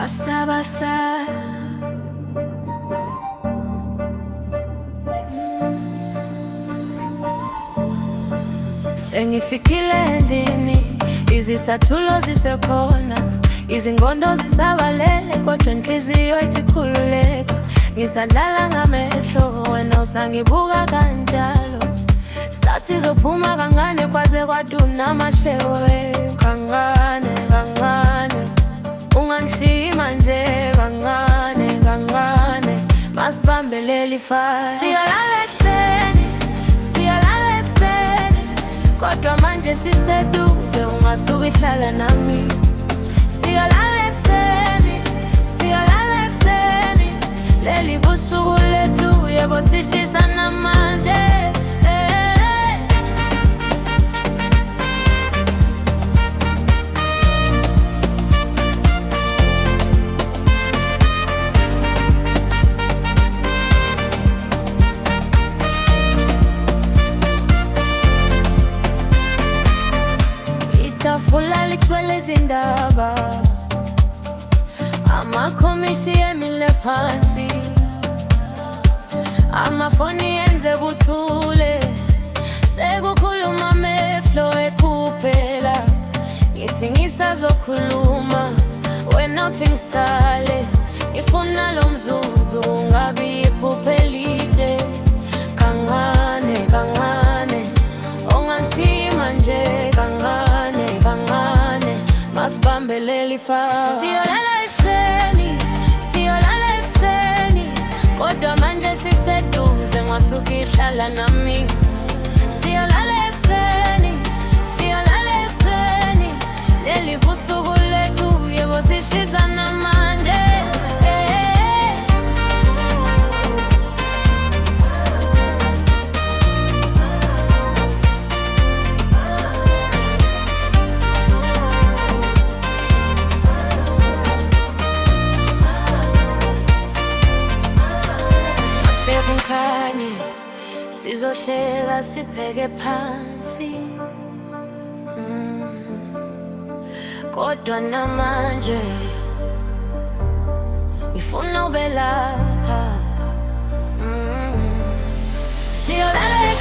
basa basa. Sengifikile endlini, izithathulo zisekhona, izingondo zisabalele, kodwa inhliziyo ithikhululeka. Ngisadlala ngamehlo, wena usangibuka kanjalo. Sathi zophuma kancane kwaze kwaduna amashewe. Kancane, kancane, ungangishiyi manje. Kancane, kancane, masibambelele ifaya. Siyolala ekuseni, siyolala ekuseni, kodwa manje siseduze, ungasuka ihlala nami. Siyolala ekuseni, siyolala ekuseni, leli busuku lethu yebo sishisa namanje. Itafula ligcwele izindaba, amakhomisi emile phansi, amafoni yenze buthule, sekukhuluma amehlo ekhuphela. Ngithi ngisazokhuluma, wena uthi ngisale. Ngifuna lo mzuzu ungabi iphupho elide. Kancane, kancane, ungangishiyi manje. Kancane, kancane, masibambelele ifaya. Siyolala ekuseni, siyolala ekuseni, kodwa manje siseduze, ungasuka ihlala nami. Siyolala ekuseni, siyolala ekuseni, leli busuku lethu yebo sishisa namanje. Khanye sizohleka sipheke phansi, kodwa namanje ngifuna ube lapha. Siyolala